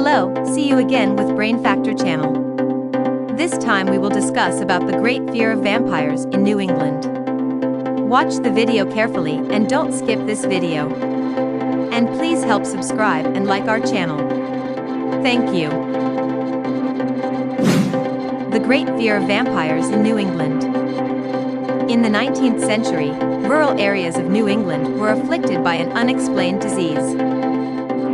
Hello, see you again with Brainfactor channel. This time we will discuss about the great fear of vampires in New England. Watch the video carefully and don't skip this video. And please help subscribe and like our channel. Thank you. The great fear of vampires in New England. In the 19th century, rural areas of New England were afflicted by an unexplained disease.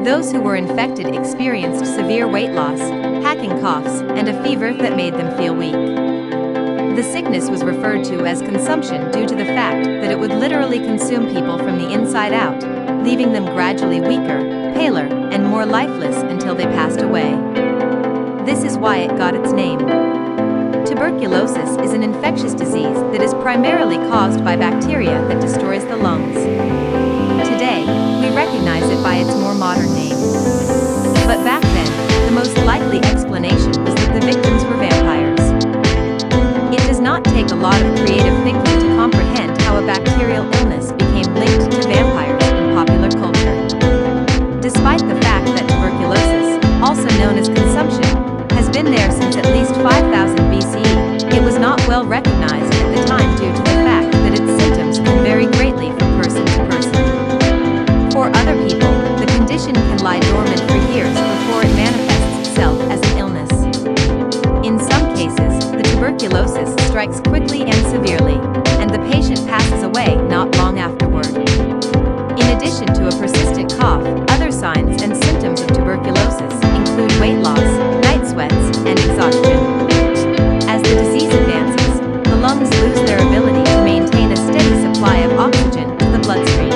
Those who were infected experienced severe weight loss, hacking coughs, and a fever that made them feel weak. The sickness was referred to as consumption due to the fact that it would literally consume people from the inside out, leaving them gradually weaker, paler, and more lifeless until they passed away. This is why it got its name. Tuberculosis is an infectious disease that is primarily caused by bacteria that destroys the lungs. Today, we recognize it by its more modern name. But back then, the most likely explanation was that the victims were vampires. It does not take a lot of creative thinking to comprehend how a bacterial illness became linked to vampires in popular culture. Despite the fact that tuberculosis, also known as consumption, has been there since at least 5000 BCE, it was not well recognized at the time due to the fact that its symptoms can vary greatly from person to person. For other people, the condition can lie dormant for years before it manifests itself as an illness. In some cases, the tuberculosis strikes quickly and severely, and the patient passes away not long afterward. In addition to a persistent cough, other signs and symptoms of tuberculosis include weight loss, night sweats, and exhaustion. As the disease advances, the lungs lose their ability to maintain a steady supply of oxygen to the bloodstream.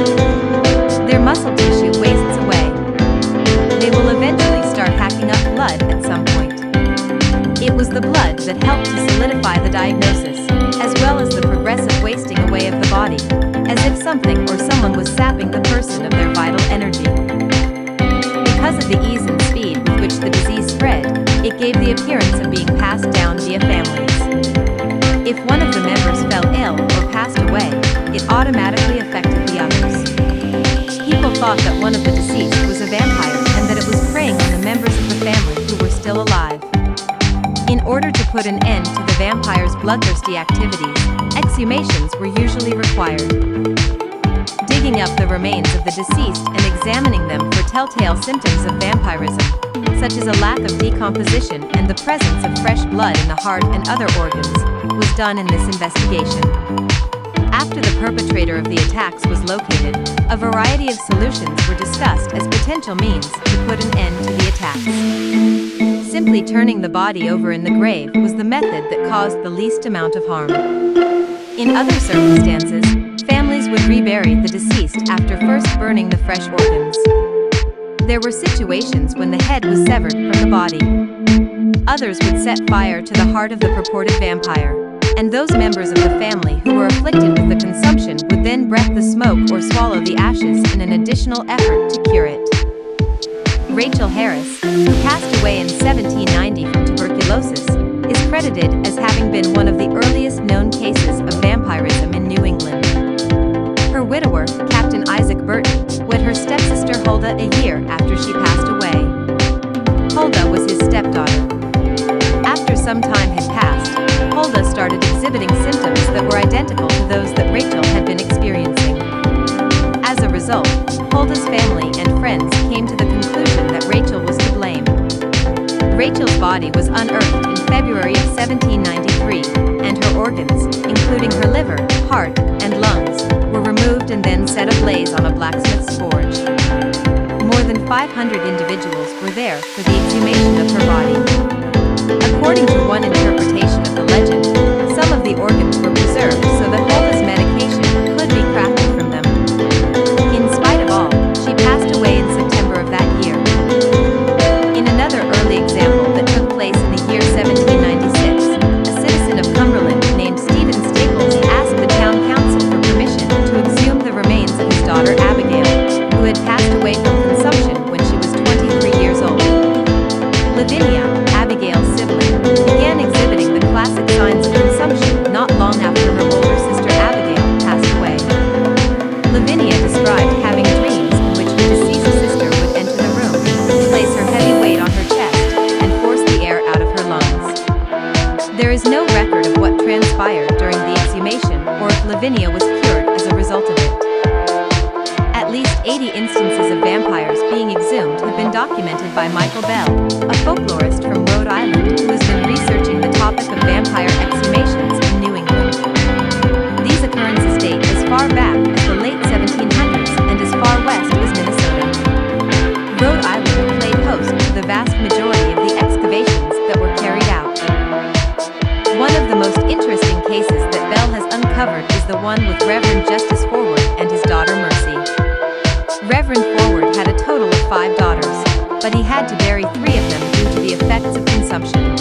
Their muscle tissue wastes away. They will eventually start hacking up blood at some point. It was the blood that helped to solidify the diagnosis, as well as the progressive wasting away of the body, as if something or someone was sapping the person of their vital energy. Because of the ease and speed with which the disease spread, it gave the appearance of being passed down via families. If one of the members fell ill or passed away, it automatically affected the others. People thought that one of the deceased was a vampire and that it was preying on the members of the family who were still alive. In order to put an end to the vampire's bloodthirsty activities, exhumations were usually required. Digging up the remains of the deceased and examining them for telltale symptoms of vampirism, such as a lack of decomposition and the presence of fresh blood in the heart and other organs, was done in this investigation. After the perpetrator of the attacks was located, a variety of solutions were discussed as potential means to put an end to the attacks. Simply turning the body over in the grave was the method that caused the least amount of harm. In other circumstances, families would rebury the deceased after first burning the fresh organs. There were situations when the head was severed from the body. Others would set fire to the heart of the purported vampire, and those members of the family who were afflicted with the consumption would then breath the smoke or swallow the ashes in an additional effort to cure it. Rachel Harris, who passed away in 1790 from tuberculosis, is credited as having been one of the earliest known cases of vampirism in New England. Her widower, Captain Isaac Burton, wed her stepsister Huldah a year after she passed away. Huldah was his stepdaughter. After some time had passed, Huldah started exhibiting symptoms that were identical to those that Rachel had been experiencing. As a result, Huldah's family and friends came to the conclusion that Rachel was to blame. Rachel's body was unearthed in February of 1793, and her organs, including her liver, heart, and lungs, were removed and then set ablaze on a blacksmith's forge. More than 500 individuals were there for the exhumation of her body. According to one interpretation of the legend, some of the organs were preserved so that Huldah's medication could be crafted from them. In spite of all, she passed away in September of that year. In another early example that took place in the year 1796, a citizen of Cumberland named Stephen Staples asked the town council for permission to exhume the remains of his daughter Abigail, who had passed away from consumption when she was 23 years old. Lavinia, Abigail's sibling, began exhibiting the classic signs of consumption not long after her older sister schizophrenia was cured as a result of it. At least 80 instances of vampires being exhumed have been documented by Michael Bell, a folklorist from Rhode Island who has been researching the topic of vampire exhumations in New England. These occurrences date as far back as the late 1700s and as far west as Minnesota. Rhode Island played host to the vast majority of the excavations that were carried out. One of the most interesting cases that Bell has uncovered is the one with Reverend Justice Forward and his daughter Mercy. Reverend Forward had a total of 5 daughters, but he had to bury 3 of them due to the effects of consumption.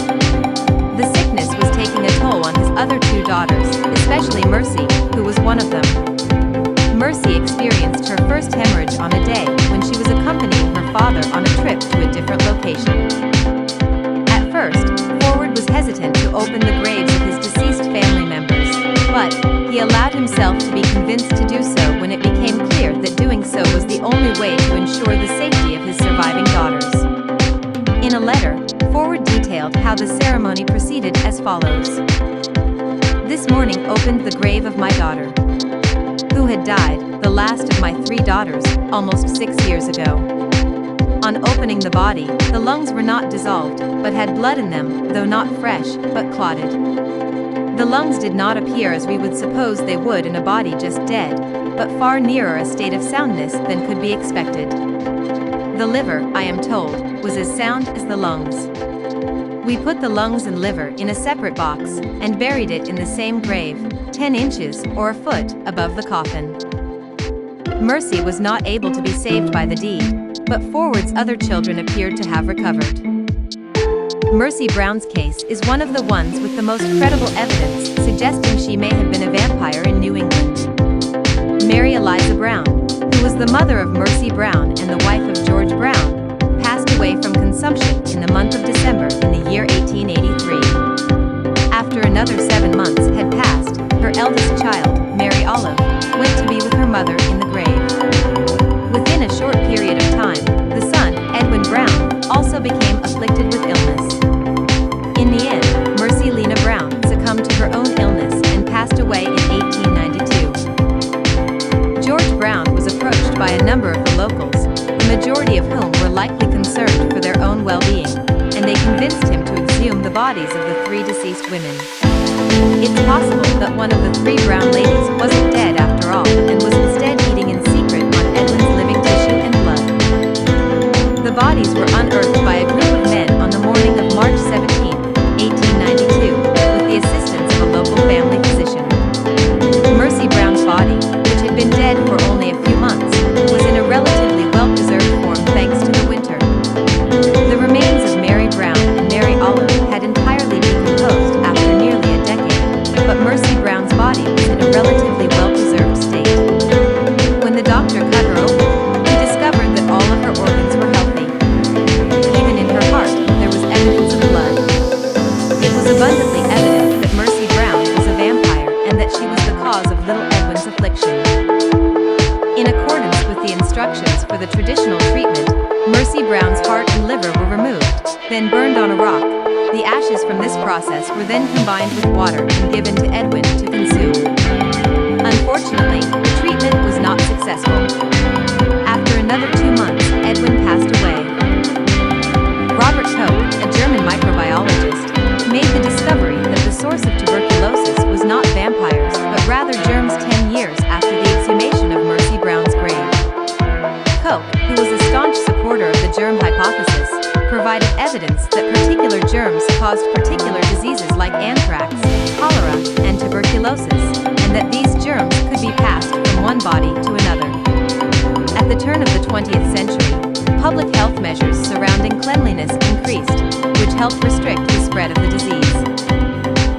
The sickness was taking a toll on his other 2 daughters, especially Mercy, who was one of them. Mercy experienced her first hemorrhage on a day when she was accompanying her father on a trip to a different location. At first, Forward was hesitant to open the graves of his deceased family members, but he allowed himself to be convinced to do so when it became clear that doing so was the only way to ensure the safety of his surviving daughters. In a letter, Forward detailed how the ceremony proceeded as follows. This morning opened the grave of my daughter, who had died, the last of my 3 daughters, almost 6 years ago. On opening the body, the lungs were not dissolved, but had blood in them, though not fresh, but clotted. The lungs did not appear as we would suppose they would in a body just dead, but far nearer a state of soundness than could be expected. The liver, I am told, was as sound as the lungs. We put the lungs and liver in a separate box and buried it in the same grave, 10 inches or a foot above the coffin. Mercy was not able to be saved by the deed, but Forward's other children appeared to have recovered. Mercy Brown's case is one of the ones with the most credible evidence suggesting she may have been a vampire in New England. Mary Eliza Brown, who was the mother of Mercy Brown and the wife of George Brown, passed away from consumption in the month of December in the year 1883. After another 7 months had passed, her eldest child, Mary Olive, went to be with her mother in the grave. Within a short period of time, the son, Edwin Brown, also became afflicted with illness. In the end, Mercy Lena Brown succumbed to her own illness and passed away in 1892. George Brown was approached by a number of the locals, the majority of whom were likely concerned for their own well-being, and they convinced him to exhume the bodies of the 3 deceased women. It's possible that one of the 3 Brown ladies wasn't dead after all and was instead eating in secret on Edwin's living tissue and blood. The bodies were unearthed by a group of men on the morning of March 17, 1892, with the assistance of a local family physician. Mercy Brown's body, which had been dead for only a few months, was in a relatively well-preserved form thanks to the winter. The remains of Mary Brown and Mary Olive had entirely decomposed after nearly a decade, but Mercy Brown's body was in a relatively well-preserved state. When the doctor cut her open, he discovered that all of her organs were healthy. Even in her heart, there was evidence of blood. It was abundantly evident that Mercy Brown was a vampire and that she was the cause of little Edwin's affliction. In accordance with the instructions for the traditional treatment, Mercy Brown's heart and liver were removed, then burned on a rock. The ashes from this process were then combined with water and given to Edwin to consume. Unfortunately, the treatment was not successful. After another 2 months, Edwin passed away. Robert Koch, a German microbiologist, made the discovery that the source of tuberculosis was not vampires, but rather germs 10 years after the exhumation of Mercy Brown's grave. Koch, who was a staunch supporter of the germ hypothesis, provided evidence that particular germs caused particular diseases like anthrax, cholera, and tuberculosis, and that these germs could be passed from one body to another. At the turn of the 20th century, public health measures surrounding cleanliness increased, which helped restrict the spread of the disease.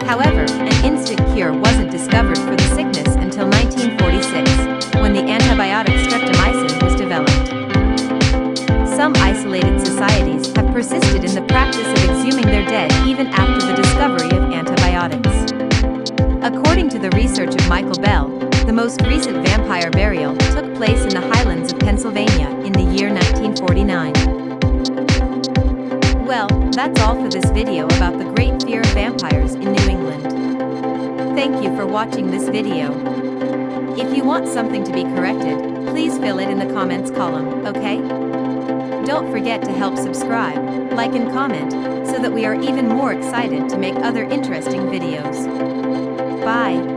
However, an instant cure wasn't discovered for the sickness until 1946, when the antibiotic streptomycin was developed. Some isolated societies have persisted in the practice of exhuming their dead even after the discovery of antibiotics. According to the research of Michael Bell, the most recent vampire burial took place in the Highlands of Pennsylvania in the year 1949. Well, that's all for this video about the great fear of vampires in New England. Thank you for watching this video. If you want something to be corrected, please fill it in the comments column, okay? Don't forget to help subscribe, like and comment, so that we are even more excited to make other interesting videos. Bye!